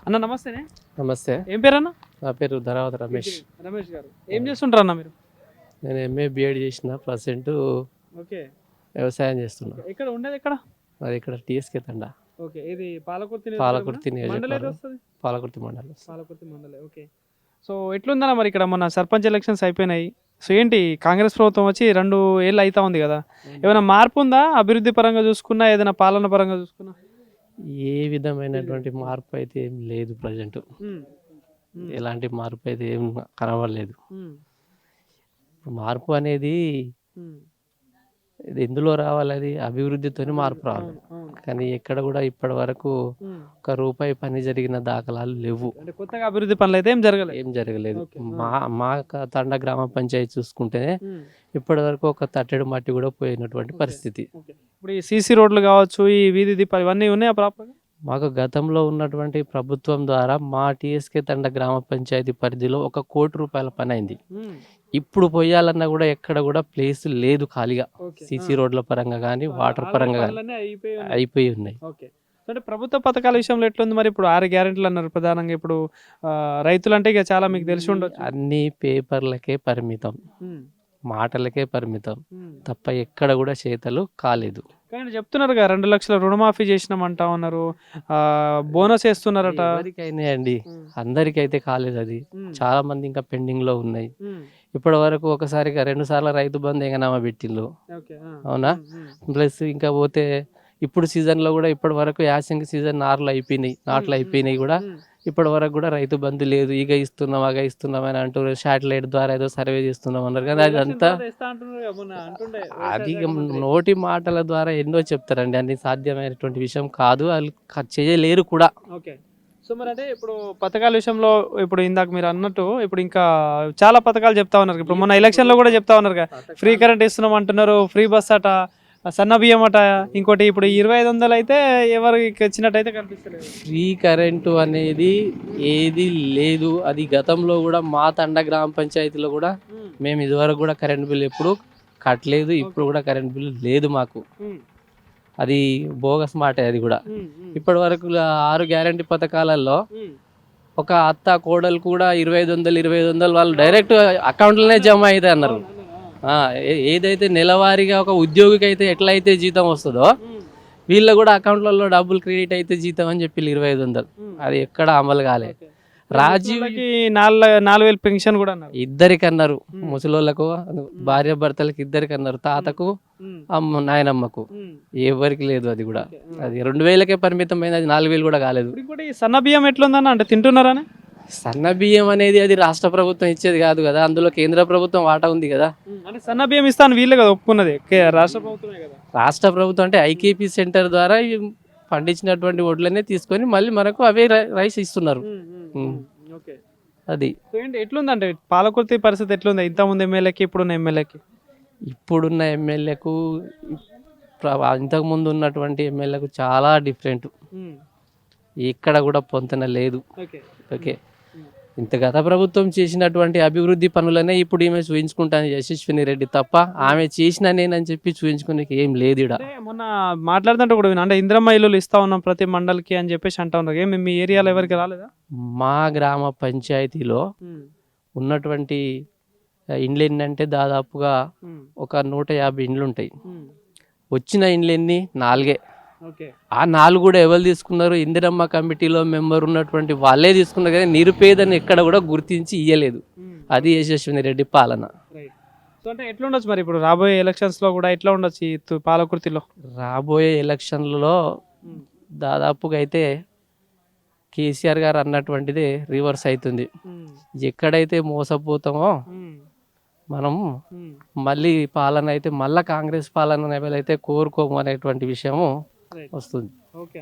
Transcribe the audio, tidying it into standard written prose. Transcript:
అన్న నమస్తేనే. నమస్తే, ఏం పేరు అన్న? నా పేరు ధరావత రమేష్. రమేష్ గారు ఏం చేస్తుంటారు అన్న మీరు? నేను ఎంఏ బిఎడ్ చేసిన, ప్రజెంట్ ఓకే. వ్యవసాయం చేస్తున్నా. ఎక్కడ ఉండేది ఎక్కడ? అది ఇక్కడ టీఎస్కే తండా, ఓకే. ఇది పాలకుర్తి పాలకుర్తి మండలం ఏది నియోజకవర్గం, వస్తుంది? పాలకుర్తి మండలం. పాలకుర్తి మండలం. ఓకే. సో ఎట్లుందన్న మరి ఇక్కడ మొన్న సర్పంచ్ ఎలక్షన్స్ అయిపోయినాయి. సో ఏంటి కాంగ్రెస్ ప్రభుత్వం వచ్చి 2 ఏళ్ళు అవుతా ఉంది కదా, ఏమైనా మార్పు ఉందా? అభివృద్ధి పరంగా చూసుకున్నా, ఏదైనా పాలన పరంగా చూసుకున్నా? ఏ విధమైనటువంటి మార్పు అయితే ఏం లేదు ప్రజెంట్. ఎలాంటి మార్పు అయితే ఏం కనబడలేదు. మార్పు అనేది ఇది ఎందులో రావాలి? అది అభివృద్ధితోనే మార్పు రావాలి. కానీ ఎక్కడ కూడా ఇప్పటి వరకు ₹1 పని జరిగిన దాఖలాలు లేవు. అంటే కొత్తగా అభివృద్ధి పనులు అయితే ఏం జరగలేదు. మా తండ గ్రామ పంచాయతీ చూసుకుంటే ఇప్పటి వరకు ఒక తట్టెడు మట్టి కూడా పోయినటువంటి పరిస్థితి. ఇప్పుడు ఈ సీసీ రోడ్లు కావచ్చు, ఈ వీధి దీపాలు ఇవన్నీ ఉన్నాయా ప్రాపర్గా? మాకు గతంలో ఉన్నటువంటి ప్రభుత్వం ద్వారా మా టీఎస్కే తండ గ్రామ పంచాయతీ పరిధిలో ₹1 కోటి పని అయింది. ఇప్పుడు పోయాలన్నా కూడా ఎక్కడ కూడా ప్లేస్ లేదు ఖాళీగా. సీసీ రోడ్ల పరంగా కానీ వాటర్ పరంగా కానీ అయిపోయి ఉన్నాయి. అంటే ప్రభుత్వ పథకాల విషయంలో ఎట్లుంది మరి? ఇప్పుడు 6 గ్యారెంటీలు అన్నారు ప్రధానంగా. ఇప్పుడు రైతులు అంటే ఇక చాలా మీకు తెలిసి ఉండొచ్చు, అన్ని పేపర్లకే పరిమితం, మాటలకే పరిమితం తప్ప ఎక్కడ కూడా చేతలు కాలేదు. కానీ చెప్తున్నారు కదా 2 లక్షల రుణమాఫీ చేసినామంటా ఉన్నారు, బోనస్ వేస్తున్నారట. ఎవరికైనా అందరికైతే కాలేదు. అది చాలా మంది ఇంకా పెండింగ్ లో ఉన్నాయి. ఇప్పటి వరకు ఒకసారిగా 2 సార్లు రైతు బంధు ఎంగనామా పెట్టిండ్రు, అవునా? ప్లస్ ఇంకా పోతే ఇప్పుడు సీజన్ లో కూడా ఇప్పటి వరకు యాసింగ్ సీజన్ నాట్లు అయిపోయినాయి కూడా ఇప్పటి వరకు కూడా రైతు బంధు లేదు. ఇక ఇస్తున్నాం అగ ఇస్తున్నాం అని అంటారు. శాటిలైట్ ద్వారా ఏదో సర్వే చేస్తున్నాం అన్నారు. కానీ అదంతా అది నోటి మాటల ద్వారా ఎన్నో చెప్తారండి. అన్ని సాధ్యమైనటువంటి విషయం కాదు, వాళ్ళు చేయలేరు కూడా. సో మరి అంటే ఇప్పుడు పథకాల విషయంలో ఇప్పుడు ఇందాక మీరు అన్నట్టు ఇప్పుడు ఇంకా చాలా పథకాలు చెప్తా ఉన్నారు. ఇప్పుడు మొన్న ఎలక్షన్ లో కూడా చెప్తా ఉన్నారు కదా, ఫ్రీ కరెంట్ ఇస్తున్నాం అంటున్నారు, ఫ్రీ బస్ అట, సన్న బియ్యం అట, ఇంకోటి ఇప్పుడు 2500 అయితే ఎవరికి వచ్చినట్టయితే కనిపిస్తలేదు. ఫ్రీ కరెంటు అనేది ఏది లేదు. అది గతంలో కూడా మా తండ గ్రామ పంచాయతీలో కూడా మేము ఇదివరకు కూడా కరెంట్ బిల్ ఎప్పుడు కట్టలేదు. ఇప్పుడు కూడా కరెంట్ బిల్ లేదు మాకు. అది బోగస్ మాట. అది కూడా ఇప్పటి వరకు 6 గ్యారంటీ పథకాలలో ఒక అత్త కోడలు కూడా 2500 వాళ్ళు డైరెక్ట్ అకౌంట్లోనే జమ అయితే అన్నారు. ఏదైతే నెలవారీగా ఒక ఉద్యోగికి అయితే ఎట్లయితే జీతం వస్తుందో వీళ్ళ కూడా అకౌంట్లలో డబ్బులు క్రెడిట్ అయితే జీతం అని చెప్పి 2500. అది ఎక్కడ అమలు కాలే. రాజీవ్ 4000 పెన్షన్ కూడా ఇద్దరికి అన్నారు, ముసలోళ్ళకు భార్య భర్తలకు ఇద్దరికి అన్నారు, తాతకు నాయనమ్మకు ఎవరికి లేదు. అది కూడా అది 2000కే పరిమితమైంది. అది 4000 కూడా కాలేదు. సన్న బియ్యం ఎట్లుందన్న? అంటే తింటున్నారా? సన్న బియ్యం అనేది అది రాష్ట్ర ప్రభుత్వం ఇచ్చేది కాదు కదా, అందులో కేంద్ర ప్రభుత్వం వాటా ఉంది కదా. అంటే సన్న బియ్యం ఇస్తాను వీళ్ళే కదా ఒప్పుకున్నది, రాష్ట్ర ప్రభుత్వమే కదా. రాష్ట్ర ప్రభుత్వం అంటే ఐకేపీ సెంటర్ ద్వారా పండించినటువంటి వడ్లనే తీసుకొని మళ్ళీ మనకు అవే రైస్ ఇస్తున్నారు. అది ఎట్లుందంటే పాలకుర్తి పరిస్థితి ఎట్లుంది ఇంతకుముందు ఎమ్మెల్యేకి ఇప్పుడున్న ఎమ్మెల్యేకి? ఇప్పుడున్న ఎమ్మెల్యేకు ఇంతకుముందు ఉన్నటువంటి ఎమ్మెల్యేకు చాలా డిఫరెంట్. ఎక్కడ కూడా పొంతన లేదు. ఓకే, ఇంత గత ప్రభుత్వం చేసినటువంటి అభివృద్ధి పనులనే ఇప్పుడు ఈమె చూపించుకుంటాను యశస్విని రెడ్డి తప్ప ఆమె చేసిన నేనని చెప్పి చూపించుకునే ఏం లేదు. మొన్న మాట్లాడుతుంటే కూడా అంటే ఇందిరమ్మ ఇల్లులు ఇస్తా ఉన్నాం ప్రతి మండలికి అని చెప్పేసి అంటా ఉన్నారు. ఏమి మీ ఏరియాలో ఎవరికి రాలేదా? మా గ్రామ పంచాయతీలో ఉన్నటువంటి ఇండ్లు ఏంటంటే దాదాపుగా ఒక 150 ఇండ్లు ఉంటాయి. వచ్చిన ఇండ్లు ఎన్ని? 4. ఆ 4 కూడా ఎవరు తీసుకున్నారు? ఇందిరమ్మ కమిటీలో మెంబర్ ఉన్నటువంటి వాళ్ళే తీసుకున్నారు. కానీ నిరుపేదను ఎక్కడ కూడా గుర్తించి ఇయ్యలేదు. అది యశస్విని రెడ్డి పాలన. సో అంటే ఎట్లా ఉండొచ్చు మరి ఇప్పుడు రాబోయే ఎలక్షన్స్ లో కూడా ఎట్లా ఉండొచ్చు పాలకుర్తిలో? రాబోయే ఎలక్షన్లలో దాదాపుగా అయితే కేసీఆర్ గారు అన్నటువంటిది రివర్స్ అవుతుంది. ఎక్కడైతే మోసపోతామో మనం మళ్ళీ పాలన అయితే మళ్ళా కాంగ్రెస్ పాలన అయితే కోరుకోము అనేటువంటి విషయము వస్తుంది. ఓకే.